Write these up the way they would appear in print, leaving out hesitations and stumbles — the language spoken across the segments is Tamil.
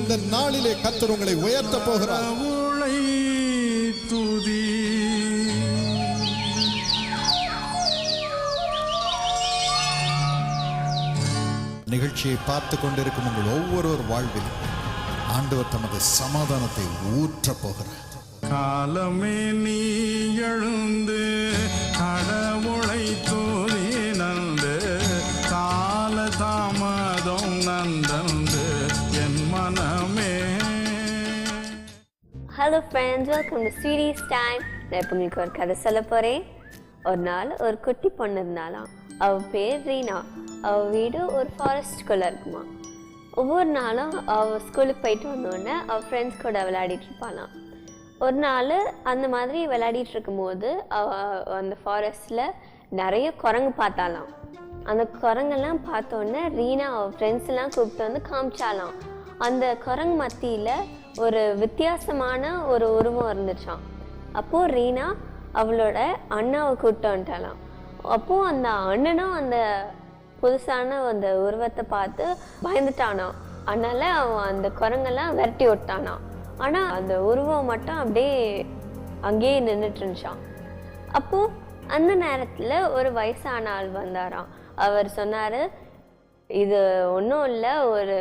இந்த நாளிலே கர்த்தர் உங்களை உயர்த்த போகிறார். நிகழ்ச்சியை பார்த்து கொண்டிருக்கும் உங்கள் ஒவ்வொருவர் வாழ்வில் ஆண்டவர் தமது சமாதானத்தை ஊற்ற போகிறார். காலமே நீ எழுந்து கடவுளை தூதி நந்து கால தாமதம் நந்தந்து என் மனமே. Hello friends, welcome to series time. நான் இப்போ உங்களுக்கு ஒரு கதை சொல்ல போகிறேன். ஒரு நாள் ஒரு குட்டி பொண்ணு இருந்தாலாம். அவள் பேர் ரீனா. அவள் வீடு ஒரு ஃபாரஸ்ட்குள்ளே இருக்குமா. ஒவ்வொரு நாளும் அவள் ஸ்கூலுக்கு போயிட்டு வந்தோடனே அவள் ஃப்ரெண்ட்ஸ் கூட விளையாடிட்டு இருப்பாளாம். ஒரு நாள் அந்த மாதிரி விளையாடிட்டு இருக்கும்போது அவள் அந்த ஃபாரஸ்டில் நிறைய குரங்கு பார்த்தாலாம். அந்த குரங்கெல்லாம் பார்த்தோன்னே ரீனா அவள் ஃப்ரெண்ட்ஸ்லாம் கூப்பிட்டு வந்து காமிச்சாலாம். அந்த குரங்கு மத்தியில் ஒரு வித்தியாசமான ஒரு உருவம் இருந்துச்சான். அப்போது ரீனா அவளோட அண்ணாவை கூப்பிட்டு வந்துட்டாலாம். அப்போது அந்த அண்ணனும் அந்த புதுசான அந்த உருவத்தை பார்த்து பயந்துட்டானா. அதனால அவன் அந்த குரங்கெல்லாம் விரட்டி விட்டானா. ஆனால் அந்த உருவம் மட்டும் அப்படியே அங்கேயே நின்றுட்டு இருந்துச்சான். அப்போது அந்த நேரத்தில் ஒரு வயசான ஆள் வந்தாராம். அவர் சொன்னார், இது ஒன்றும் இல்லை, ஒரு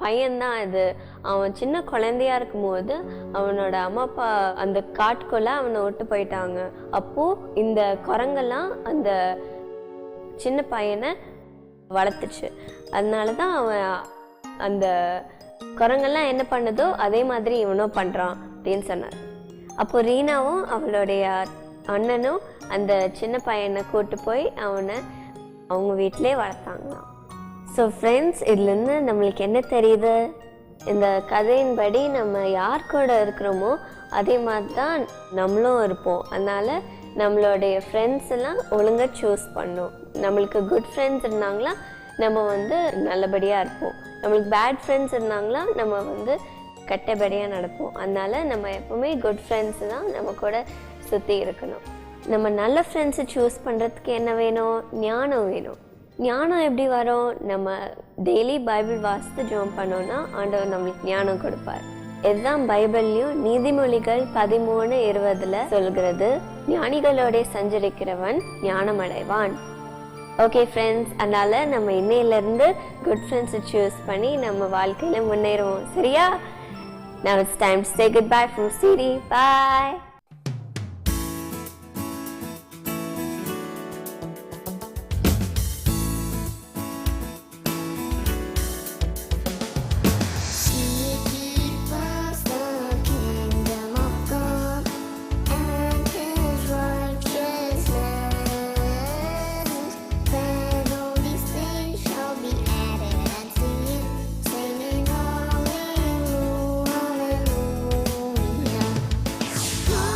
பையன்தான் இது. அவன் சின்ன குழந்தையா இருக்கும்போது அவனோட அம்மா அப்பா அந்த காட்டுக்குள்ளே அவனை விட்டு போயிட்டாங்க. அப்போது இந்த குரங்கெல்லாம் அந்த சின்ன பையனை வளர்த்துச்சு. அதனால தான் அவன் அந்த குரங்கெல்லாம் என்ன பண்ணுதோ அதே மாதிரி இவனும் பண்ணுறான் அப்படின்னு சொன்னார். அப்போ ரீனாவும் அவளுடைய அண்ணனும் அந்த சின்ன பையனை கூட்டு போய் அவனை அவங்க வீட்டிலே வளர்த்தாங்களாம். ஸோ ஃப்ரெண்ட்ஸ், இதுலேருந்து நம்மளுக்கு என்ன தெரியுது? இந்த கதையின்படி நம்ம யார் கூட இருக்கிறோமோ அதே மாதிரி தான் நம்மளும் இருப்போம். அதனால் நம்மளுடைய ஃப்ரெண்ட்ஸ் எல்லாம் ஒழுங்காக சூஸ் பண்ணோம். நம்மளுக்கு குட் ஃப்ரெண்ட்ஸ் இருந்தாங்களா நம்ம நல்லபடியாக இருப்போம். நம்மளுக்கு பேட் ஃப்ரெண்ட்ஸ் இருந்தாங்களா நம்ம கெட்டபடியாக நடப்போம். அதனால் நம்ம எப்போவுமே குட் ஃப்ரெண்ட்ஸ் தான் நம்ம கூட சுற்றி இருக்கணும். நம்ம நல்ல ஃப்ரெண்ட்ஸை சூஸ் பண்ணுறதுக்கு என்ன வேணும்? ஞானம் வேணும். ஞானம் எப்படி வரும்? நம்ம டெய்லி பைபிள் வாசித்து ஜெபம் பண்ணோன்னா ஆண்டவர் நம்மளுக்கு ஞானம் கொடுப்பார். இதுதான் பைபிள்லையும் நீதிமொழிகள் 13:20 சொல்கிறது, ஞானிகளோட சஞ்சரிக்கிறவன் ஞானம் அடைவான். ஓகே ஃப்ரெண்ட்ஸ், அதனால் நம்ம இன்னையிலேருந்து குட் ஃப்ரெண்ட்ஸை சூஸ் பண்ணி நம்ம வாழ்க்கையில் முன்னேறுவோம். சரியா? Now it's time to say goodbye from Siri. Bye. Oh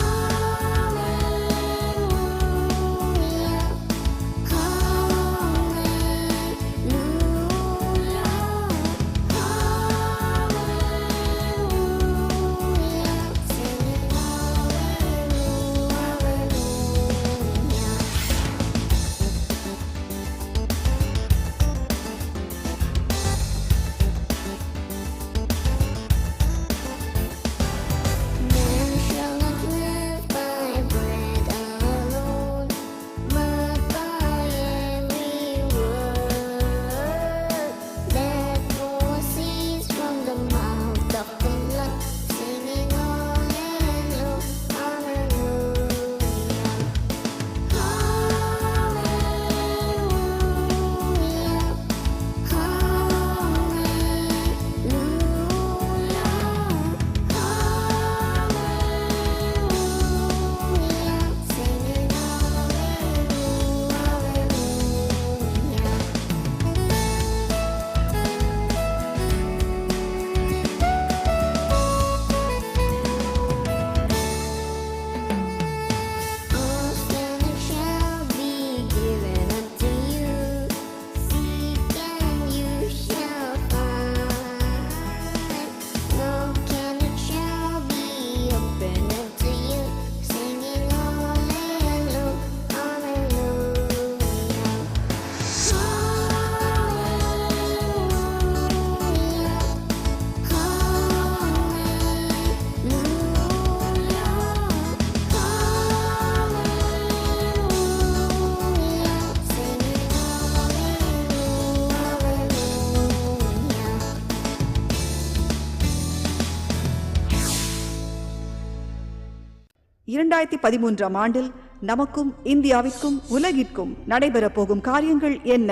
2013ஆம் ஆண்டில் நமக்கும் இந்தியாவிற்கும் உலகிற்கும் நடைபெறப் போகும் காரியங்கள் என்ன?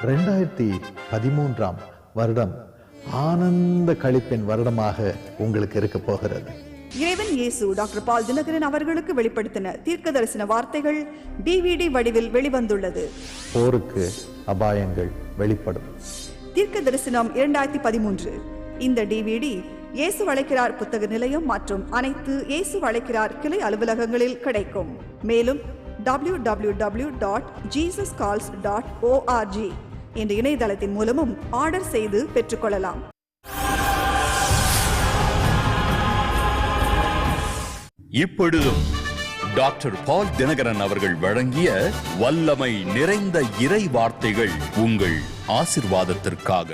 2013ஆம் வருடம் ஆனந்த களிப்பின் வருடமாக உங்களுக்கு இருக்க போகிறது. இறைவன் இயேசு டாக்டர் பால் தினகரன் அவர்களுக்கு வெளிப்படுத்தின தீர்க்க தரிசன வார்த்தைகள் DVD வடிவில் வெளிவந்துள்ளது. போருக்கு அபாயங்கள் வெளிப்படும். தீர்க்க தரிசனம் 2013. இந்த DVD இயேசு அழைக்கிறார் புத்தக நிலையம் மற்றும் அனைத்து இயேசு அழைக்கிறார் கிளை அலுவலகங்களில் கிடைக்கும். மேலும் www.jesuscalls.org என்ற இணையதளத்தின் மூலமும் ஆர்டர் செய்து பெற்றுக்கொள்ளலாம். இப்பொழுதும் டாக்டர் பால் தினகரன் அவர்கள் வழங்கிய வல்லமை நிறைந்த இறை வார்த்தைகள் உங்கள் ஆசீர்வாதத்திற்காக.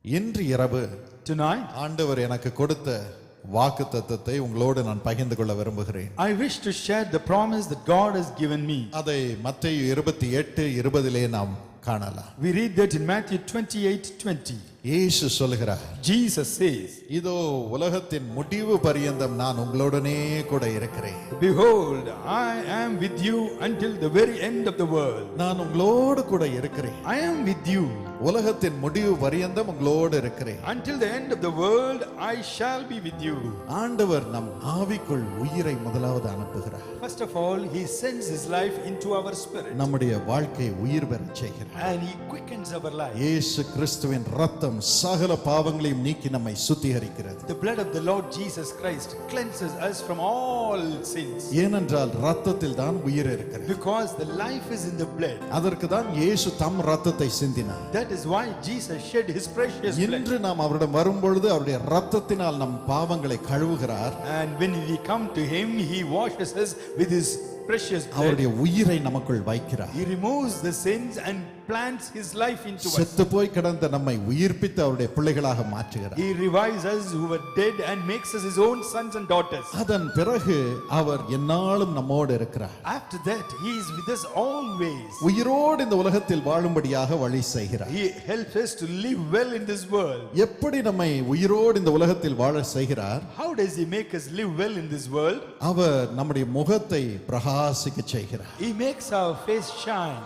இன்று இரவு Tonight, ஆண்டவர் எனக்கு கொடுத்த வாக்குத்தத்தத்தை உங்களோடு நான் பகிர்ந்து கொள்ள விரும்புகிறேன். I wish to share the promise that God has given me. அதை மத்தேயு 28:20 நாம் காணலாம். We read that in Matthew 28:20. இயேசு சொல்கிறார், Jesus says, இதோ உலகத்தின் முடிவு பரியந்தம் நான் உங்களுடனே கூட இருக்கிறேன். Behold, I am with you until the very end of the world. நான் உங்களோடு கூட இருக்கிறேன். I am with you. உலகத்தின் முடிவு பரியந்தம் உங்களோடு இருக்கிறேன். Until the end of the world, I shall be with you. ஆண்டவர் நம் ஆவிக்குள் உயிரை முதலாவது அனுப்புகிறார். First of all, He sends His life into our spirit. நம்முடைய வாழ்க்கை உயிர் பெறச் செய்கிறார். And He quickens our life. இயேசு கிறிஸ்துவின் இரத்தம் சகல பாவங்களையும் நீக்கி நம்மை சுத்திகரிக்கிறது. The blood of the Lord Jesus Christ cleanses us from all sins. ஏனென்றால் இரத்தத்தில் தான் உயிர் இருக்கிறது. Because the life is in the blood. அதற்கு தான் இயேசு தம் இரத்தத்தை சிந்தினார். That is why Jesus shed His precious blood. இன்று நாம் அவரிடம் வரும்பொழுது அவருடைய இரத்தத்தினால் நம் பாவங்களை கழுவுகிறார். And when we come to Him, He washes us with His precious blood. அவருடைய உயிரை நமக்குள் வைக்கிறார். He removes the sins and plants His life into us. செத்து போய் கிடந்த நம்மை உயிர்ப்பித்து அவருடைய பிள்ளைகளாக மாற்றுகிறார். He revives us who were dead and makes us His own sons and daughters. அதன் பிறகு அவர் எந்நாளும் நம்மோடு இருக்கிறார். After that, He is with us always. உயிரோடு இந்த உலகத்தில் வாழும்படியாக வழி செய்கிறார். He helps us to live well in this world. எப்படி நம்மை உயிரோடு இந்த உலகத்தில் வாழ செய்கிறார்? How does He make us live well in this world? அவர் நம்முடைய முகத்தை பிரகாசிக்க செய்கிறார். He makes our face shine.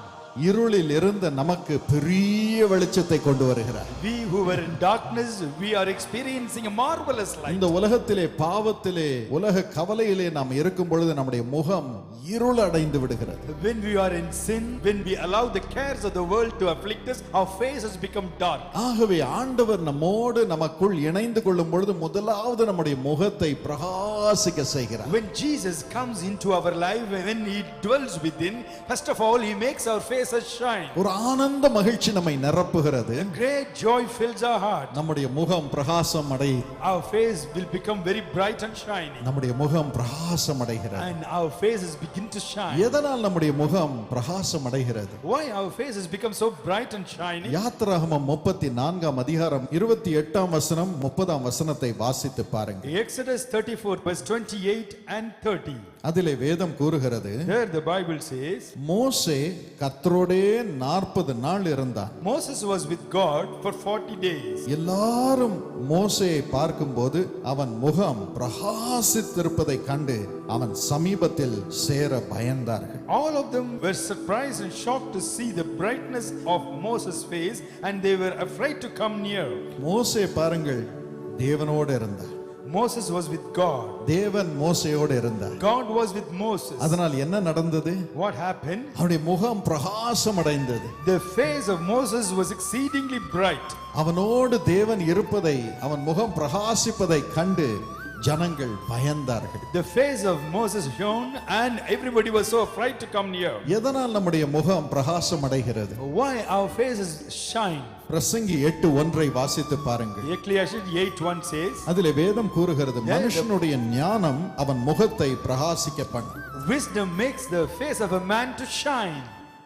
இருளில் இருந்த நமக்கு பெரிய வெளிச்சத்தை கொண்டு வருகிறார். We who were in darkness, we are experiencing a marvelous light. இந்த உலகத்திலே பாவத்திலே உலக கவலையிலே நாம் இருக்கும் பொழுது நம்முடைய முகம் இருள் அடைந்து விடுகிறது. When we are in sin, when we allow the cares of the world to afflict us, our faces become dark. ஆகவே ஆண்டவர் நம்மோடு நமக்குள் இணைந்து கொள்ளும் பொழுது முதலாவது நம்முடைய முகத்தை பிரகாசிக்க செய்கிறார். When Jesus comes into our life, when He dwells within, first of all, He makes our faces shine. ஒரு ஆனந்த மகிழ்ச்சி நம்மை நிரப்புகிறது. Great joy fills our heart. நம்முடைய முகம் பிரகாசம் அடை Our face will become very bright and shining. நம்முடைய முகம் பிரகாசம் அடைகிறது. And our faces begin to shine. எதனால் நம்முடைய முகம் பிரகாசம் அடைகிறது? Why our faces become so bright and shining? யாத்திராகமம் 34ஆம் அதிகாரம் 28ஆம் வசனம் 30ஆம் வசனத்தை வாசித்து பாருங்கள். Exodus 34 verse 28 and 30. அதிலே வேதம் கூறுகிறது, Here the Bible says, மோசே கர்த்தரோடே 40 நாள் இருந்தான். Moses was with God for 40 days. எல்லாரும் மோசேயை பார்க்கும்போது அவன் முகம் பிரகாசித்திருப்பதை கண்டு அவன் சமீபத்தில் சேர பயந்தார்கள். All of them were surprised and shocked to see the brightness of Moses' face, and they were afraid to come near. மோசே பாருங்கள், தேவனோடு இருந்தார். Moses was with God. தேவன் மோசேயோடு இருந்தார். God was with Moses. அதனால் என்ன நடந்தது? What happened? அவனுடைய முகம் பிரகாசம் அடைந்தது. The face of Moses was exceedingly bright. அவனோடு தேவன் இருப்பதை, அவன் முகம் பிரகாசிப்பதை கண்டு ஜனங்கள் பயந்தார்கள். The face of Moses shone and everybody was so afraid to come near. எதனால் நம்முடைய முகம் பிரகாசம் அடைகிறது? Why our faces shine? பிரசங்கி 8:1 வாசித்து பாருங்கள். Ecclesiastes 8:1 says, அதிலே வேதம் கூறுகிறது, மனுஷனுடைய ஞானம் அவன் முகத்தை பிரகாசிக்க பண்ணும். Wisdom makes the face of a man to shine.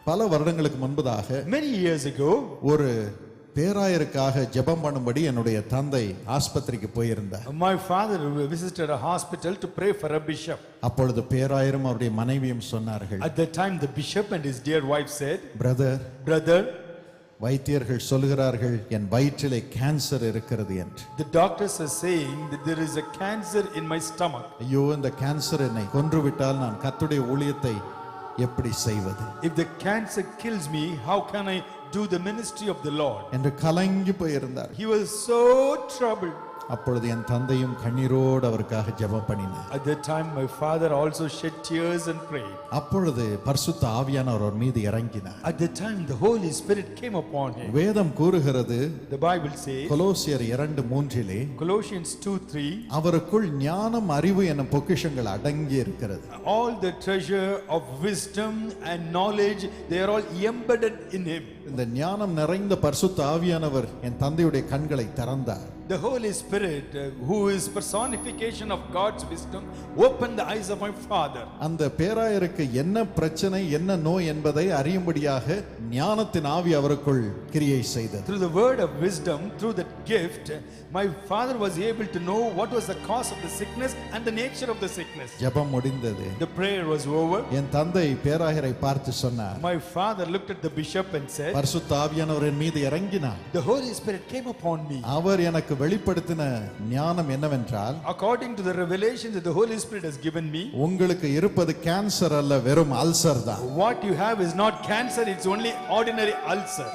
பல வருடங்களுக்கு முன்பதாக Many years ago, ஒரு பேராயருக்காக ஜெபம் பண்ணும்படி என்னுடைய தந்தை ஆஸ்பத்திரிக்கு போயிருந்தார். my father visited a hospital to pray for a bishop. அப்பொழுது பேராயரும் அவருடைய மனைவியும் சொன்னார்கள், At that time the bishop and his dear wife said, brother, brother, வைத்தியர்கள் சொல்கிறார்கள் என் வயிற்றிலே கேன்சர் இருக்கிறது என்று. The doctors are saying that there is a cancer in my stomach. ஐயோ, இந்த கேன்சர் என்னை கொன்றுவிட்டால் நான் கர்த்தருடைய ஊழியத்தை எப்படி செய்வது If the cancer kills me, how can I do the ministry of the Lord? என்று கலங்கி போயிருந்தார். He was so troubled. அப்பொழுது என் தந்தையும் கண்ணீரோடு அவருக்காக ஜெபம் பண்ணினார். At that time my father also shed tears and prayed. அப்பொழுது பரிசுத்த ஆவியானவர் அவர் மீது இறங்கினார். At that time the Holy Spirit came upon him. வேதம் கூறுகிறது, The Bible says, கொலோசியர் 2:3 Colossians 2:3, அவருக்குள் ஞானம் அறிவு என்னும் பொக்கிஷங்கள் அடங்கி இருக்கிறது. all the treasure of wisdom and knowledge, they are all embedded in him. இந்த ஞானம் நிறைந்த பரிசுத்த ஆவியானவர் என் தந்தையுடைய கண்களை திறந்தார். The Holy Spirit, who is personification of God's wisdom, opened the eyes of my father. அந்த பேராயருக்கு என்ன பிரச்சனை என்ன நோய் என்பதை அறியும்படியாக ஞானத்தின் ஆவி அவருக்குள் கிரியை செய்தது. Through the word of wisdom, through that gift, my father was able to know what was the cause of the sickness and the nature of the sickness. ஜெபம் முடிந்தது. The prayer was over. என் தந்தை பேராயரை பார்த்து சொன்னார், My father looked at the bishop and said, பரிசுத்த ஆவியானவர் என் மீது இறங்கினார். The Holy Spirit came upon me. அவர் எனக்கு வெளிப்படுத்தின ஞானம் என்னவென்றால், According to the revelation that the Holy Spirit has given me, உங்களுக்கு இருப்பது கேன்சர் அல்ல, வெறும் அல்சர் தான். what you have is not cancer, it's only ordinary ulcer.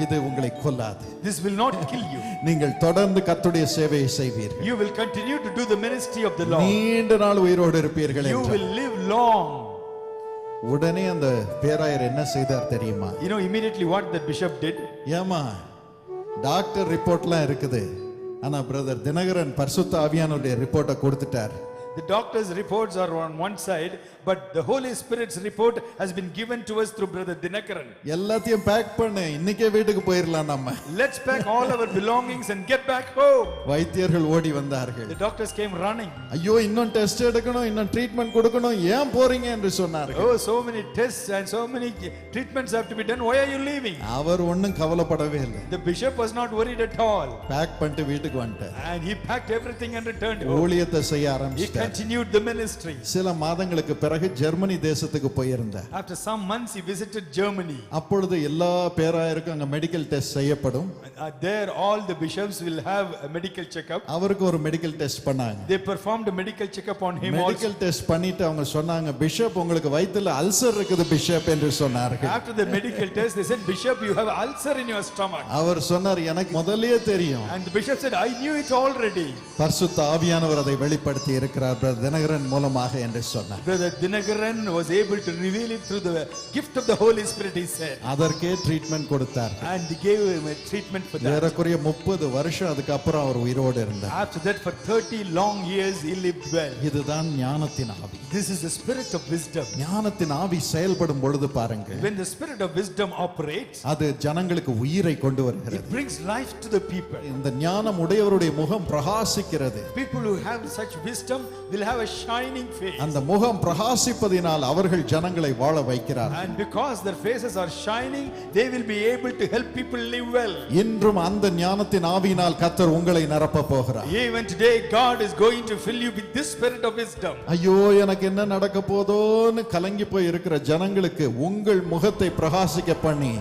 இது உங்களை கொல்லாது. This will not kill you. நீங்கள் தொடர்ந்து கர்த்தருடைய சேவையை செய்வீர்கள். You will continue to do the ministry of the Lord. நீண்ட நாள் உயிரோடு இருப்பீர்கள் You என்றார். will live long. உடனே அந்த பேராயர் என்ன செய்தார் தெரியுமா? You know immediately what the bishop did? ஏமா, டாக்டர் ரிப்போர்ட்லாம் இருக்குது, ஆனா பிரதர் தினகரன் பரிசுத்த ஆவியானவருடைய ரிப்போர்ட்டை கொடுத்துட்டார். The doctor's reports are on one side, but the Holy Spirit's report has been given to us through brother Dinakaran. எல்லாத்தையும் பேக் பண்ணு, இன்னைக்கே வீட்டுக்கு போயிரலாம் நம்ம. Let's pack all our belongings and get back home. வைத்தியர்கள் ஓடி வந்தார்கள். The doctors came running. ஐயோ, இன்னும் டெஸ்ட் எடுக்கணும், இன்னும் ட்ரீட்மெண்ட் கொடுக்கணும், ஏன் போறீங்க என்று சொன்னார்கள். Oh, so many tests and so many treatments have to be done. Why are you leaving? அவர் ஒண்ணும் கவலைப்படவே இல்லை. The bishop was not worried at all. Pack பண்ணிட்டு வீட்டுக்கு வந்துட்டார். And he packed everything and returned home. ஊழியத்தை செய்ய He ஆரம்பிச்சார். continued the ministry. சில மாதங்களுக்கு பிறகு ஜெர்மனி தேசத்துக்கு போயிருந்தார். After some months he visited Germany. அப்பொழுது எல்லா பேராயருக்கும் அங்க மெடிக்கல் டெஸ்ட் செய்யப்படும். There all the bishops will have a medical checkup. அவருக்கு ஒரு மெடிக்கல் டெஸ்ட் பண்ணாங்க. They performed a medical checkup on him also. Medical test பண்ணிட்டு அவங்க சொன்னாங்க, பிஷப் உங்களுக்கு வயித்துல அல்சர் இருக்குது பிஷப் என்று சொன்னார்கள். After the medical test they said, Bishop, you have ulcer in your stomach. அவர் சொன்னார், எனக்கு முதல்லயே தெரியும். And the bishop said, I knew it already. பரிசுத்த ஆவியானவர் அதை வெளிப்படுத்தி இருக்கிறார் பிரதர் தினகரன் மூலமாக என்று சொன்னார். Brother Dinakaran was able to reveal it through the gift of the Holy Spirit, he said. அதற்கே ட்ரீட்மெண்ட் கொடுத்தார். And he gave him a treatment for that. ஏறக்குறைய 30 வருஷம் அதுக்கு அப்புறம் அவர் உயிரோடு இருந்தார். After that for 30 long years he lived well. இதுதான் ஞானத்தின் ஆவி. This is the spirit of wisdom. ஞானத்தின் ஆவி செயல்படும் பொழுது பாருங்க, When the spirit of wisdom operates, அது ஜனங்களுக்கு உயிரை கொண்டு வருகிறது. it brings life to the people. இந்த ஞானம் உடையவருடைய முகம் பிரகாசிக்கிறது. People who have such wisdom will have a shining face. அந்த முகம் பிரகாசிப்பதினால் அவர்கள் ஜனங்களை வாழ வைக்கிறார். And because their faces are shining, they will be able to help people live well. இன்றும் அந்த ஞானத்தின் ஆவியினால் கர்த்தர் உங்களை நிரப்ப போகிறார். Even today God is going to fill you with this spirit of wisdom. ஐயோ, எனக்கு என்ன நடக்க போதோன்னு கலங்கி போய் இருக்கிற ஜனங்களுக்கு உங்கள் முகத்தை பிரகாசிக்க பண்ணி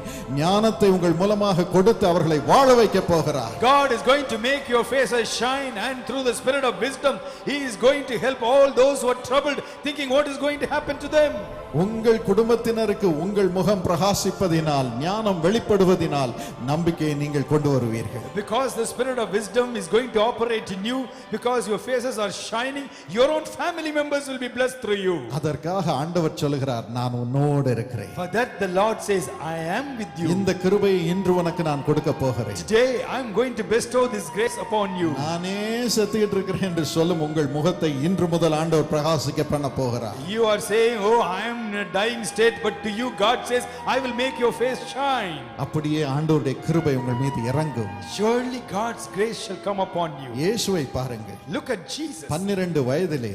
ஞானத்தை உங்கள் மூலமாக கொடுத்து அவர்களை வாழ வைக்க போகிறார். God is going to make your faces shine, and through the spirit of wisdom he is going to help all those who are troubled, thinking what is going to happen to them. உங்கள் குடும்பத்தினருக்கு உங்கள் முகம் பிரகாசிப்பதினால் ஞானம் வெளிப்படுவதினால் நம்பிக்கையை நீங்கள் கொண்டு வருவீர்கள். Because the spirit of wisdom is going to operate in you, because your faces are shining, your own family members will be blessed through you. அதற்காக ஆண்டவர் சொல்கிறார், நான் உன்னோடு இருக்கிறேன். For that the Lord says, I am with you. இந்த கிருபையை இன்று உனக்கு நான் கொடுக்க போகிறேன். Today I am going to bestow this grace upon you. நானே செத்துக்கிட்டு இருக்கிறேன் என்று சொல்லும் உங்கள் முகத்தை இன்று முதல் ஆண்டவர் பிரகாசிக்க பண்ண போகிறார். You are saying, oh, I am in a dying state, but to you God says, I will make your face shine. அப்படியே ஆண்டவருடைய கிருபை உங்கள் மீது இறங்கும். Surely God's grace shall come upon you. இயேசுவை பாருங்க. Look at Jesus. 12 வயதிலே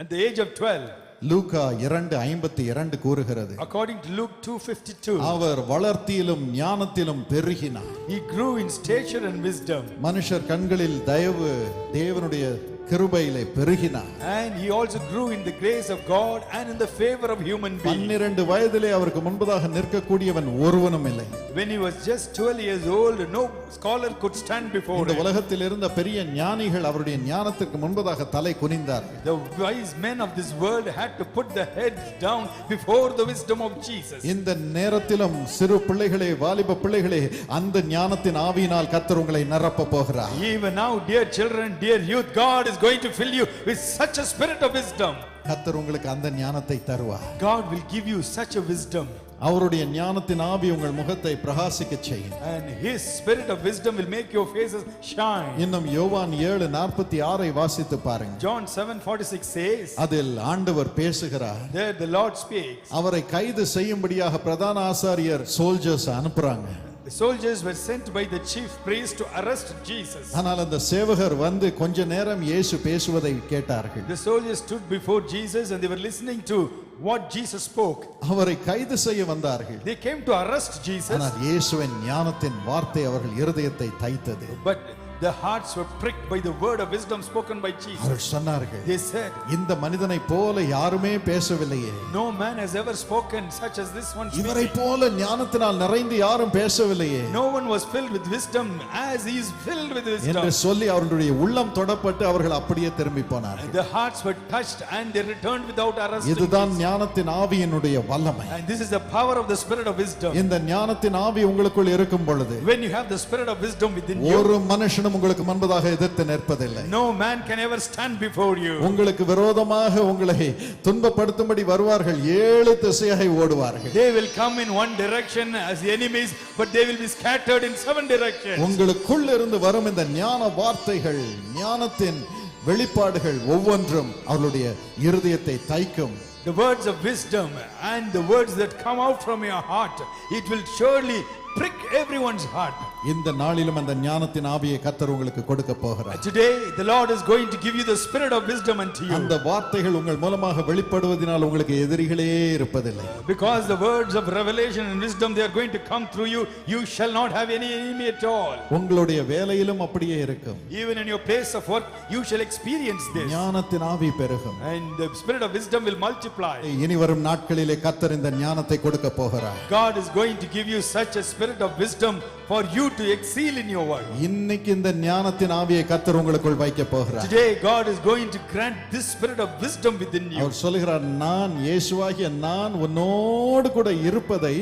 At the age of 12, லூக்கா 2:52 கூறுகிறது, according to Luke 2:52, அவர் வளர்த்தியிலும் ஞானத்திலும் பெருகினார். he grew in stature and wisdom. மனுஷர் கண்களில் தயவு தேவனுடைய கிருபையிலே பெருகினார். And he also grew in the grace of God and in the favor of human beings. 12 வயதிலே அவருக்கு முன்பதாக நிற்கக்கூடியவன் ஒருவனும் இல்லை. When he was just 12 years old, no scholar could stand before இந்த him. உலகத்தில் இருந்த பெரிய ஞானிகள் அவருடைய ஞானத்திற்கு முன்பதாக தலை குனிந்தார்கள். The wise men of this world had to put their heads down before the wisdom of Jesus. இந்த நேரத்திலும் சிறு பிள்ளைகளே, வாலிப பிள்ளைகளே, அந்த ஞானத்தின் ஆவியினால் கர்த்தர் உங்களை நிரப்ப போகிறார். Even now, dear children, dear youth, God is going to fill you with such a spirit of wisdom. கர்த்தர் உங்களுக்கு அந்த ஞானத்தை தருவார். God will give you such a wisdom. அவருடைய ஞானத்தின் ஆவி உங்கள் முகத்தை பிரகாசிக்க செய்யும். And his spirit of wisdom will make your faces shine. இன்னும் யோவான் 7:46 வாசித்து பாருங்க. John 7:46 says, அதில் ஆண்டவர் பேசுகிறார். there the Lord speaks. அவரை கைது செய்யும்படியாக பிரதான ஆசாரியர் சோல்ஜர்ஸ் அனுப்புறாங்க. The soldiers were sent by the chief priest to arrest Jesus. ஆனால் அந்த சேவகர் வந்து கொஞ்ச நேரம் இயேசு பேசுவதை கேட்டார்கள். The soldiers stood before Jesus and they were listening to what Jesus spoke. அவரை கைது செய்ய வந்தார்கள். They came to arrest Jesus. ஆனால் இயேசுவின் ஞானத்தின் வார்த்தை அவர்கள் இருதயத்தை தைத்தது. But their hearts were pricked by the word of wisdom spoken by Jesus. அவர்கள் சொன்னார்கள், They said, இந்த மனிதனை போல யாருமே பேசவில்லையே. no man has ever spoken such as this one இவரை speaking. போல ஞானத்தினால் நிறைந்து யாரும் பேசவில்லையே No one was filled with wisdom as he is filled with என்று wisdom. சொல்லி அவர்களுடைய உள்ளம் தொடப்பட்டு அவர்கள் அப்படியே திரும்பி போனார்கள். Their hearts were touched and they returned without arresting. இதுதான் ஞானத்தின் ஆவியினுடைய வல்லமை. And this is the power of the spirit of wisdom. இந்த ஞானத்தின் ஆவி உங்களுக்குள் இருக்கும் பொழுது When you have the spirit of wisdom within you, ஒரு மனுஷனும் உங்களுக்கு முன்பதாக எதிர்த்து நிற்பதில்லை. no man can ever stand before you. உங்களுக்கு விரோதமாக உங்களை துன்பப்படுத்தும்படி வருவார்கள், 7 திசையாக ஓடுவார்கள். They will come in one direction as the enemies, but they will be scattered in 7 directions. உங்களுக்குள் இருந்து வரும் இந்த ஞான வார்த்தைகள், ஞானத்தின் வெளிப்பாடுகள் ஒவ்வொன்றும் அவருடைய இருதயத்தை தைக்கும். The words of wisdom and the words that come out from your heart, it will surely prick everyone's heart. இந்த நாளிலும் அந்த ஞானத்தின் ஆவியை கர்த்தர் உங்களுக்கு கொடுக்க போகிறார். Today the Lord is going to give you the spirit of wisdom unto you. அந்த வார்த்தைகள் உங்கள் மூலமாக வெளிப்படுவதனால் உங்களுக்கு எதிரிகளே இருப்பதில்லை. Because the words of revelation and wisdom, they are going to come through you, you shall not have any enemy at all. உங்களுடைய வேலையிலும் அப்படியே இருக்கும். Even in your place of work, you shall experience this. ஞானத்தின் ஆவி பெருகும். And the spirit of wisdom will multiply. இனி வரும் நாட்களிலே கர்த்தர் இந்த ஞானத்தை கொடுக்க போகிறார். God is going to give you such a spirit of wisdom for you to excel in your work. இன்னைக்கு இந்த ஞானத்தின் ஆவியை கர்த்தர் உங்களுக்குள் வைக்க போகிறார். Today God is going to grant this spirit of wisdom within you. அவர் சொல்கிறார், நான் இயேசுவாகிய நான் உன்னோடு கூட இருப்பதை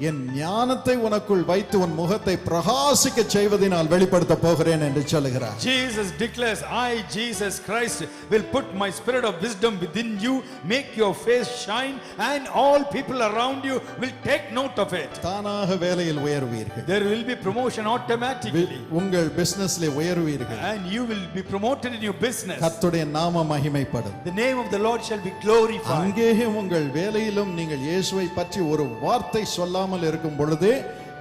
என் ஞானத்தை உனக்குள் வைத்து உன் முகத்தை பிரகாசிக்க செய்வதினால் வெளிப்படுத்த போகிறேன் என்று சொல்கிறார். Jesus declares, I, Jesus Christ, will put my spirit of wisdom within you, make your face shine, and all people around you will take note of it. தானாக வேலையில் உயர்வீர்கள். There will be promotion automatically. உங்கள் பிசினஸ்ல உயர்வீர்கள். And you will be promoted in your business. கர்த்தருடைய நாம மகிமைப்படும். The name of the Lord shall be glorified. அங்கேயே உங்கள் வேலையிலும் நீங்கள் இயேசுவை பற்றி ஒரு வார்த்தை சொல்லாமல் இருக்கும் பொழுதே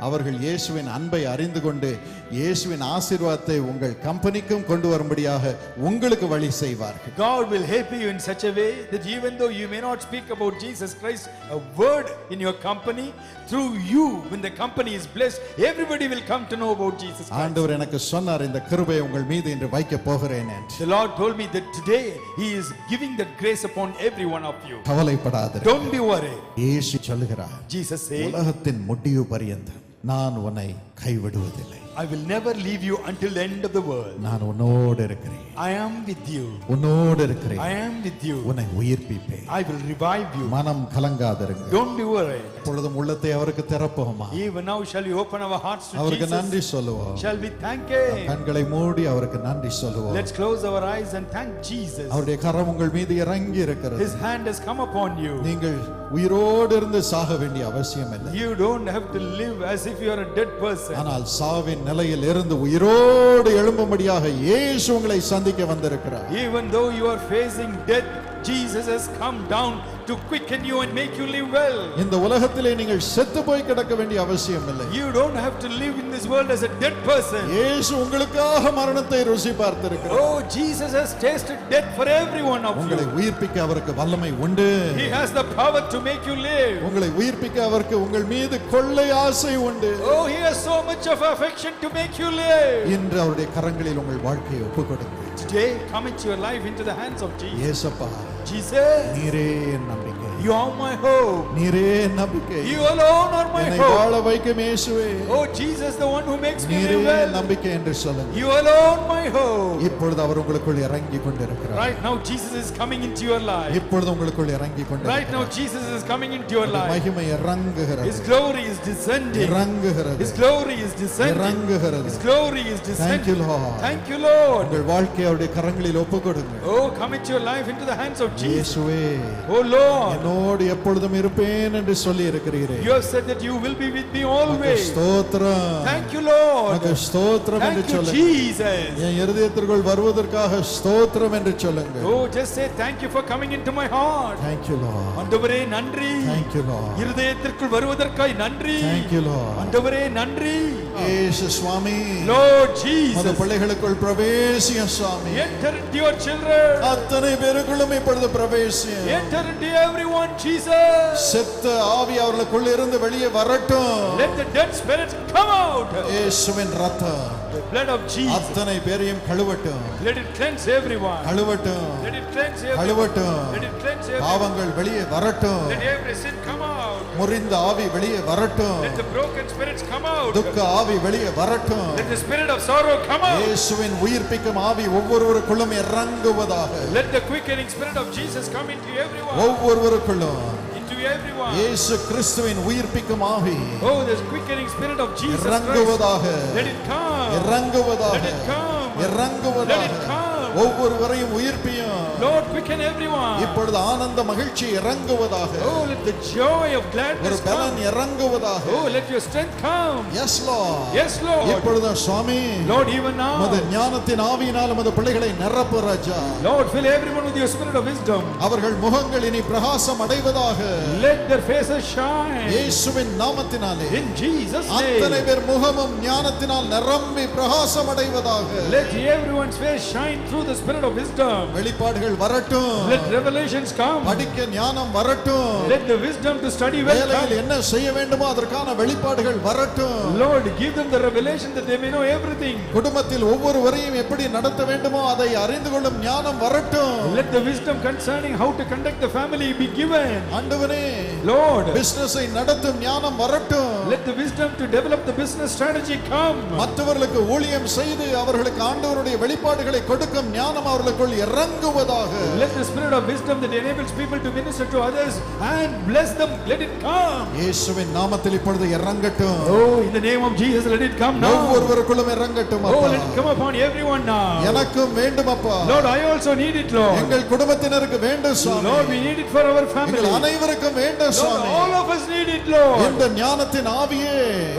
அவர்கள் இயேசுவின் அன்பை அறிந்து கொண்டு இயேசுவின் ஆசீர்வாதத்தை உங்கள் கம்பெனிக்கும் கொண்டு வரும்படியாக உங்களுக்கு வழி செய்வார்கள். God will help you in such a way that even though you may not speak about Jesus Christ a word in your company, through you, when the company is blessed, everybody will come to know about Jesus Christ. ஆண்டவர் எனக்கு சொன்னார், இந்த கிருபையை உங்கள் மீது இன்று வைக்க போகிறேன் என்று. The Lord told me that today He is giving that grace upon every one of you. கவலைப்படாதீர்கள். Don't be worried. இயேசு சொல்கிறார், Jesus said, உலகத்தின் முடிவு பரியந்தம் நான் உன்னை கைவிடுவதில்லை. I will never leave you until the end of the world. நான் உன்னோடு இருக்கிறேன். I am with you. உன்னோடு இருக்கிறேன். I am with you. உன்னை உயிர்ப்பிப்பேன். I will revive you. மனம் கலங்காதிருங்கள். Don't be worried. இப்பொழுதும் உள்ளத்தை அவருக்கு திறப்போமா? Even now shall we open our hearts to அவருக்கு நன்றி Jesus. சொல்லுவோம். Shall we thank Him? கண்களை மூடி அவருக்கு நன்றி சொல்லுவோம். Let's close our eyes and thank Jesus. அவருடைய கரம் உங்கள் மீது இறங்கி இருக்கிறது. His hand has come upon you. நீங்கள் உயிரோடு இருந்து சாக வேண்டிய அவசியம் இல்லை. You don't have to live as if you are a dead person. ஆனால் சாவின் நிலையில் இருந்து உயிரோடு எழும்பும்படியாக இயேசு உங்களை சந்திக்க வந்திருக்கிறார். Even though you are facing death, Jesus has come down to quicken you and make you live well. இந்த உலகத்திலே நீங்கள் செத்து போய் கிடக்க வேண்டிய அவசியம் இல்லை. You don't have to live in this world as a dead person. இயேசு உங்களுக்காக மரணத்தை ருசி பார்த்திருக்கிறார். Oh, Jesus has tasted death for every one of உங்களை you. உயிர்ப்பிக்க அவருக்கு வல்லமை உண்டு. He has the power to make you live. உங்களை உயிர்ப்பிக்க அவருக்கு உங்கள் மீது கொள்ளை ஆசை உண்டு. Oh, he has so much of affection to make you live. இன்று அவருடைய கரங்களில் உங்கள் வாழ்க்கையை ஒப்புக்கொடுங்க. Today, commit your life into the hands of Jesus. இயேசப்பா, Jesus, நீரே என் நம்பிக்கை. you are my hope. நீரே என் நம்பிக்கை. You alone are my என்னை hope. வாழ வைக்கும் இயேசுவே. Oh, Jesus, the one who makes me நீரே live well. நம்பிக்கை என்று சொல்லுங்க. You alone my hope. இப்பொழுது அவர் உங்களுக்குள் இறங்கி கொண்டிருக்கிறார். Right now, Jesus is coming into your life. இப்பொழுது உங்களுக்குள் இறங்கி Right கொண்டிருக்கிறார். now, Jesus is coming into your life. மகிமை இறங்குகிறது. His glory is descending. இறங்குகிறது. His glory is descending. இறங்குகிறது. His glory is Thank you, descending. Lord. Thank you, Lord. உங்கள் வாழ்க்கையை அவருடைய கரங்களில் ஒப்புக்கொடுங்க. Oh, commit your life into the hands of Jesus. இயேசுவே, Oh, Lord. என்னோடு எப்பொழுதும் இருப்பேன் என்று சொல்லி இருக்கிறீரே. You have said that you will be with me always. ஸ்தோத்திரம். Thank you, Lord. உமக்கு ஸ்தோத்திரம் என்று Thank you, சொல்லுங்க. Jesus. என் இருதயத்திற்குள் வருவதற்காக ஸ்தோத்திரம் என்று சொல்லுங்க. Oh, just say thank you for coming into my heart. Thank you, Lord. ஆண்டவரே நன்றி. Thank you, Lord. இருதயத்திற்குள் வருவதற்காய் நன்றி. Thank you, Lord. ஆண்டவரே நன்றி. இயேசு சுவாமி, Lord மத Jesus, பிள்ளைகளுக்குள் பிரவேசியம் Swami. enter into your children. அத்தனை பேருக்குள்ளும் இப்பொழுது பிரவேசியம். Enter into everyone, Jesus. செத்த ஆவி அவர்களுக்குள் இருந்து வெளியே வரட்டும். Let the dead spirits come out. இயேசுவின் ரத்தம் The blood of Jesus. அத்தனை பேரையும் கழுவட்டும். Let it cleanse everyone. கழுவட்டும். Let it cleanse everyone. கழுவட்டும். Let it cleanse everyone. பாவங்கள் வெளியே வரட்டும். Let every sin come out. முறிந்த ஆவி வெளியே வரட்டும். Let the broken spirits come out. துக்க ஆவி வெளியே வரட்டும். Let the spirit of sorrow come out. இயேசுவின் உயிர்ப்பிக்கும் ஆவி ஒவ்வொருவருக்குள்ளும் இறங்குவதாக. Let the quickening spirit of Jesus come into everyone. ஒவ்வொருவருக்குள்ளும் Into everyone. இயேசு கிறிஸ்துவின் உயிர்ப்பிக்கும் ஆவி Oh, the quickening spirit of Jesus Christ. இறங்குவதாக. Let it come. இறங்குவதாக. Let it come. இறங்குவதாக. Let it come. ஒவ்வொருவரையும் உயிர்ப்பியும். Lord, quicken everyone. இப்பொழுது ஆனந்த மகிழ்ச்சி இறங்குவதாக. Oh, let the joy of ஒரு gladness பலன் come. இறங்குவதாக. Oh, let your strength come. Yes, Lord. Yes, Lord. இப்பொழுது சுவாமி, Lord, even உமது now. ஞானத்தின் ஆவியினால் உமது பிள்ளைகளை நிரப்பு ராஜா. Lord, fill everyone with your spirit of wisdom. அவர்கள் முகங்கள் இனி பிரகாசம் அடைவதாக. Let their faces shine. இயேசுவின் நாமத்தினாலே In Jesus' அத்தனை name. பேர் முகமும் ஞானத்தினால் நிரம்பி பிரகாசம் அடைவதாக. Let everyone's face shine through the spirit of wisdom. வெளிப்பாடுகள் வரட்டும். Let revelations come. படிக்க ஞானம் வரட்டும். Let the wisdom to study well வேலையில் come. என்ன செய்ய வேண்டுமோ அதற்கான வெளிப்பாடுகள் வரட்டும். Lord, give them the revelation that they may know everything. குடும்பத்தில் ஒவ்வொருவரையும் எப்படி நடத்த வேண்டுமோ அதை அறிந்து கொள்ளும் ஞானம் வரட்டும். Let the wisdom concerning how to conduct the family be given. ஆண்டவனே, Lord, பிசினஸை நடத்தும் ஞானம் வரட்டும். let the wisdom to develop the business strategy come. மற்றவர்களுக்கு ஊழியம் செய்து அவர்களுக்கு ஆண்டவருடைய வெளிப்பாடுகளை கொடுக்கும் ஞானம் அவர்களுக்குள் இறங்குவதாக. Let the spirit of wisdom that enables people to minister to others and bless them, let it come. இயேசுவின் நாமத்தில் இப்பொழுது இறங்கட்டும். Oh, in the name of Jesus, let it come now. ஒவ்வொருவருக்குள்ளும் இறங்கட்டும் Oh, அப்பா. let it come upon everyone now. எனக்கும் வேண்டும் அப்பா. Lord, I also need it, Lord. எங்கள் குடும்பத்தினருக்கு வேண்டும் சுவாமி. Lord, we need it for our family. எங்கள் அனைவருக்கும் வேண்டும் Lord, Swami. all of us need it, Lord. இந்த ஞானத்தின் ஆவியே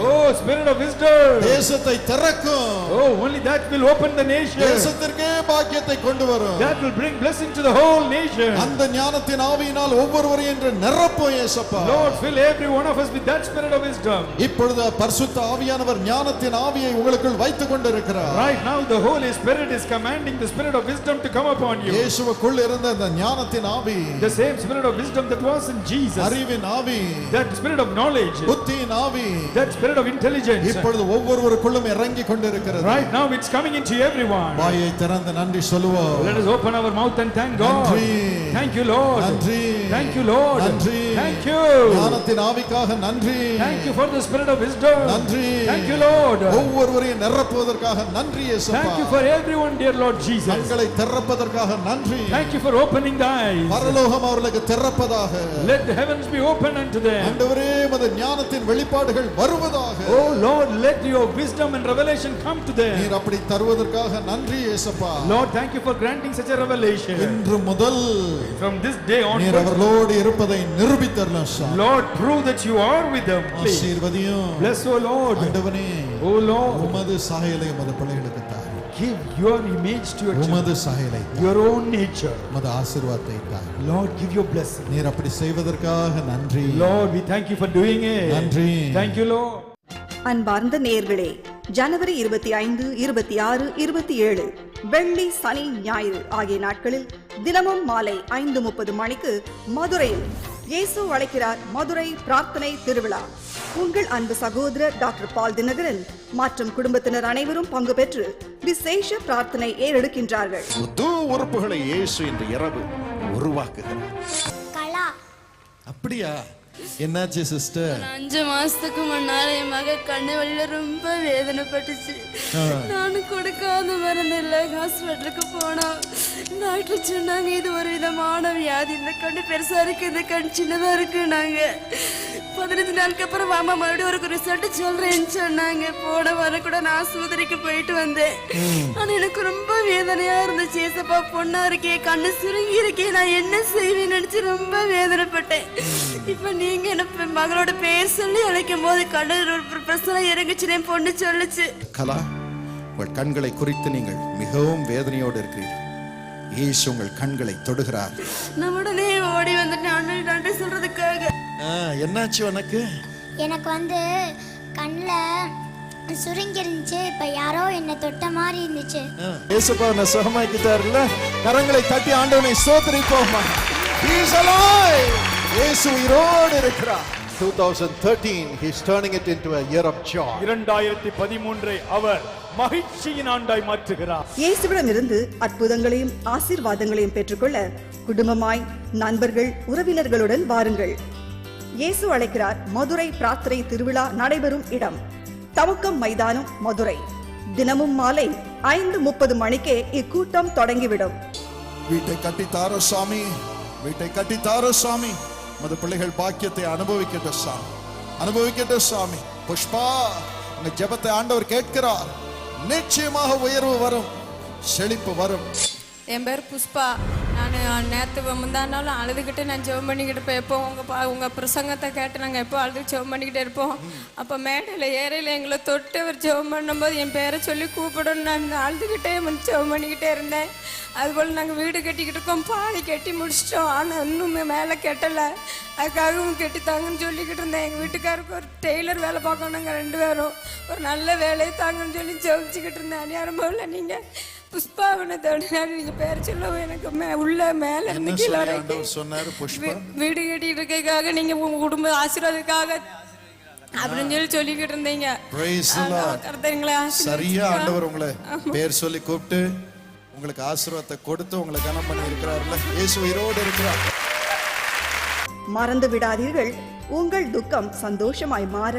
Oh, spirit of wisdom. தேசத்தை திறக்கும். Oh, only that will open the nation. தேசத்திற்கே பாக்கியத்தை கொண்டு வரும். That will bring blessing to the whole nation. அந்த ஞானத்தின் ஆவியினால் ஒவ்வொருவரையும் என்று நிரப்பும் இயேசப்பா. Lord, fill every one of us with that spirit of wisdom. இப்பொழுது பரிசுத்த ஆவியானவர் ஞானத்தின் ஆவியை உங்களுக்குள் வைத்துக் கொண்டிருக்கிறார். Right now the Holy Spirit is commanding the spirit of wisdom to come upon you. இயேசுவுக்குள் இருந்த அந்த ஞானத்தின் ஆவி, The same spirit of wisdom that was in Jesus. அறிவின் ஆவி, That spirit of knowledge. புத்தியின் ஆவி That spirit of intelligence. இப்பொழுது ஒவ்வொருவருக்குள்ளும் இறங்கி கொண்டிருக்கிறது. Right now it's coming into everyone. வாயை திறந்து நன்றி சொல்லுவோம். Let us open our mouth and thank God. நன்றி. Thank you, Lord. நன்றி. Thank you, Lord. நன்றி. Thank you. ஞானத்தின் ஆவிக்காக நன்றி. Thank you for the spirit of wisdom. நன்றி. Thank you, Lord. ஒவ்வொருவரையும் நிரப்புவதற்காக நன்றி இயேசுப்பா. Thank you for everyone, dear Lord Jesus. கண்களை திறப்பதற்காக நன்றி. Thank you for opening the eyes. பரலோகம் அவர்களுக்கு திறப்பதாக. Let the heavens be open unto them. ஆண்டவரே, உமது ஞானத்தின் வெளிப்பாடுகள் வருவதாக. Oh Lord, let your wisdom and revelation come to them. நீர் அப்படி தருவதற்காக நன்றி இயேசுப்பா. Lord, thank you for granting such a revelation. இன்று முதல் From this day நீர் onwards, அவர்களோடு இருப்பதை நிரூபித்தரலாம் சாமி. Lord, prove that you are with them. Please. ஆசீர்வதியும். Bless, O Lord. ஆண்டவனே, O Lord, உமது சாயலை உமது பிள்ளைகளுக்கு தாரும். give your image to your உமது children, சாயலை your own nature. உமது ஆசீர்வாதத்தை தார். Lord, give your blessing. நீர் அப்படி செய்வதற்காக நன்றி. Lord, we thank you for doing it. நன்றி. Thank you, Lord. அன்பார்ந்த நேயர்களே, ஜனவரி 25, 26, 27 வெள்ளி, சனி, ஞாயிறு ஆகிய நாட்களில் தினமும் மாலை 5:30 மணிக்கு மதுரையில் இயேசு அழைக்கிறார் மதுரை பிரார்த்தனை திருவிழா. உங்கள் அன்பு சகோதரர் டாக்டர் பால் தினகரன் மற்றும் குடும்பத்தினர் அனைவரும் பங்கு பெற்று விசேஷ பிரார்த்தனை ஏறெடுக்கின்றார்கள். புது உறுப்புகளை இயேசு இன்று இரவு உருவாக்குகிறார். கலா அப்படியா? என்னாச்சு சிஸ்டர்? 5 மாசத்துக்கு முன்னால என் மக கண்ணு வழியில ரொம்ப வேதனைப்பட்டுச்சு. நானும் கொடுக்காத மருந்து இல்லை, ஹாஸ்பிட்டலுக்கு போனோம். டாக்டர் சொன்னாங்க இது ஒரு விதமான வியாதி, இந்த கண்ணு பெருசா இருக்கு, இந்த கண் சின்னதா இருக்கு. நாங்க 15 நாளுக்கு அப்புறம் மாமா மறுபடியும் ஒரு ரிசல்ட் சொல்றேன்னு சொன்னாங்க. போன வாரம் கூட நான் ஆஸ்பத்திரிக்கு போயிட்டு வந்தேன். ஆனா எனக்கு ரொம்ப வேதனையா இருந்துச்சு. ஏசப்பா, பொண்ணா இருக்கே, கண்ணு சுருங்கி இருக்கே, நான் என்ன செய்வேன்னு நினைச்சு ரொம்ப வேதனைப்பட்டேன். இப்ப நீங்க என்ன மகளோட பேர் சொல்லி அழைக்கும் போது கடல் பிரச்சனை இறங்குச்சு, என் பொண்ணு சொல்லுச்சு. கலா, உங்கள் கண்களை குறித்து நீங்கள் மிகவும் வேதனையோடு இருக்கிறீர்கள். இயேசு உங்கள் கண்களை தொடுகிறார். நான் உடனே ஓடி வந்துட்டேன் நன்றி சொல்றதுக்காக. என்னாச்சு உனக்கு? எனக்கு கண்ணில் சுருங்கி இருந்துச்சு. இப்ப யாரோ என்னை தொட்ட மாதிரி இருந்துச்சு. இயேசுப்பா உன்னை சுகமாக்கிட்டார்ல. கரங்களை தட்டி ஆண்டவனை ஸ்தோத்திரிப்போமா. He is alive. இயேசு உயிரோடு இருக்கிறார். 2013 he is turning it into a year of joy. 2013 அவர் மகிழ்ச்சியின் ஆண்டாய் மாற்றுகிறார். இயேசுவிடம் இருந்து அற்புதங்களையும் ஆசீர்வாதங்களையும் பெற்றுக்கொள்ள குடும்பமாய், நண்பர்கள், உறவினர்களுடன் வாருங்கள். இயேசு அழைக்கிறார் மதுரை பிரார்த்தனை திருவிழா நடைபெறும் இடம் தமுக்கம் மைதானம், மதுரை. தினமும் மாலை 5:30 மணிக்கே இக்கூட்டம் தொடங்கிவிடும். வீட்டை கட்டித்தாரோ சாமி, வீட்டை கட்டித்தாரோ சாமி. மது பிள்ளைகள் பாக்கியத்தை அனுபவிக்கட்டும் சாமி, அனுபவிக்கட்டும் சாமி. புஷ்பா, உங்க ஜெபத்தை ஆண்டவர் கேட்கிறார். நிச்சயமாக உயர்வு வரும், செழிப்பு வரும். என் பேர் புஷ்பா. நான் நேற்று முந்தானாலும் அழுதுகிட்டு நான் ஜெபம் பண்ணிக்கிட்டு இருப்பேன். எப்போ உங்கள் பிரசங்கத்தை கேட்டு நாங்கள் எப்போ அழுது ஜெபம் பண்ணிக்கிட்டே இருப்போம். அப்போ மேடையில் ஏறையில் எங்களை தொட்டு அவர் ஜெபம் பண்ணும்போது என் பேரை சொல்லி கூப்பிடணும். நான் அழுதுகிட்டே ஜெபம் பண்ணிக்கிட்டே இருந்தேன். அதுபோல் நாங்கள் வீடு கட்டிக்கிட்டு இருக்கோம், பாதி கட்டி முடிச்சிட்டோம். ஆனால் இன்னும் மேலே கட்டலை, அதுக்காகவும் கெட்டித்தாங்கன்னு சொல்லிக்கிட்டு இருந்தேன். எங்கள் வீட்டுக்காருக்கு ஒரு டெய்லர் வேலை பார்க்கணும், நாங்கள் 2 பேரும் ஒரு நல்ல வேலையை தாங்கன்னு சொல்லி ஜெபிச்சுக்கிட்டு இருந்தேன். அநியாரமாக இல்லை, நீங்கள் புஷ்பாவனை தோடினாரு, நீங்க பேர் சொல்லவும் எனக்கு உள்ள மேல இருந்து கீழே வீடு கட்டிட்டு இருக்காக, நீங்க உங்க குடும்ப ஆசீர்வாதத்துக்காக அப்படின்னு சொல்லிக்கிட்டு இருந்தீங்க. சரியா ஆண்டவர் உங்களை பேர் சொல்லி கூப்பிட்டு உங்களுக்கு ஆசீர்வாதத்தை கொடுத்து உங்களை கனம் பண்ணி இருக்கிறார்ல. இயேசு உயிரோடு இருக்கிறார். மறந்து விடாதீர்கள், உங்கள் துக்கம் சந்தோஷமாய் மாற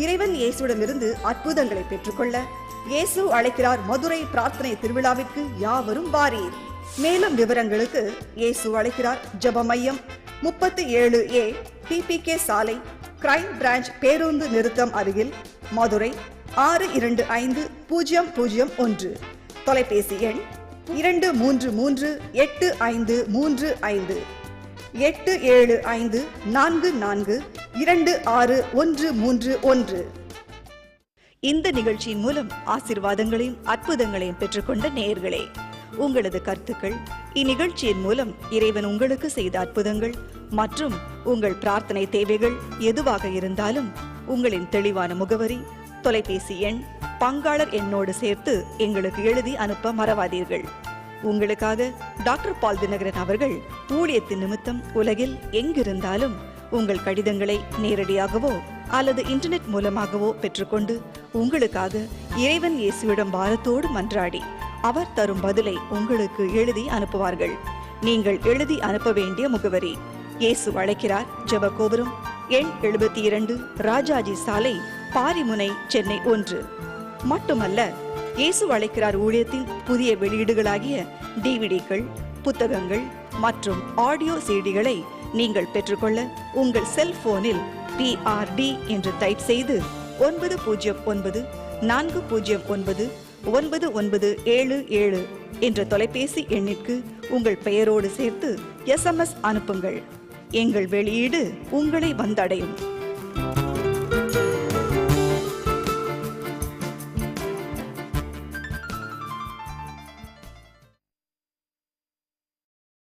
இறைவன் இயேசுவிடமிருந்து அற்புதங்களை பெற்றுக்கொள்ள இயேசு அழைக்கிறார் மதுரை பிரார்த்தனை திருவிழாவிற்கு யாவரும் வாரீர். மேலும் விவரங்களுக்கு இயேசு அழைக்கிறார் ஜெப மையம் 37A PPK சாலை, கிரைம் பிரான்ச் பேருந்து நிறுத்தம் அருகில், மதுரை 625001. தொலைபேசி எண் 233853 875442631. இந்த நிகழ்ச்சியின் மூலம் ஆசீர்வாதங்களையும் அற்புதங்களையும் பெற்றுக்கொண்ட நேயர்களே, உங்களது கருத்துக்கள், இந்நிகழ்ச்சியின் மூலம் இறைவன் உங்களுக்கு செய்த அற்புதங்கள் மற்றும் உங்கள் பிரார்த்தனை தேவைகள் எதுவாக இருந்தாலும் உங்களின் தெளிவான முகவரி, தொலைபேசி எண், பங்காளர் எண்ணோடு சேர்த்து எங்களுக்கு எழுதி அனுப்ப மறவாதீர்கள். உங்களுக்காக டாக்டர் பால் தினகரன் அவர்கள் ஊழியத்தின் நிமித்தம் உலகில் எங்கிருந்தாலும் உங்கள் கடிதங்களை நேரடியாகவோ அல்லது இன்டர்நெட் மூலமாகவோ பெற்றுக்கொண்டு உங்களுக்காக இறைவன் இயேசுவிடம் பாரத்தோடு மன்றாடி அவர் தரும் பதிலை உங்களுக்கு எழுதி அனுப்புவார்கள். நீங்கள் எழுதி அனுப்ப வேண்டிய முகவரி: இயேசு அழைக்கிறார், ஜெபகோபுரம், எண் 72, ராஜாஜி சாலை, பாரிமுனை, சென்னை 1. மட்டுமல்ல, இயேசு அழைக்கிறார் ஊழியத்தின் புதிய வெளியீடுகளாகிய டிவிடிக்கள், புத்தகங்கள் மற்றும் ஆடியோ சிடிகளை நீங்கள் பெற்றுக்கொள்ள உங்கள் செல்போனில் PRD என்று டைப் செய்து 909-409-9977 என்ற தொலைபேசி எண்ணிற்கு உங்கள் பெயரோடு சேர்த்து SMS அனுப்புங்கள். எங்கள் வெளியீடு உங்களை வந்தடையும்.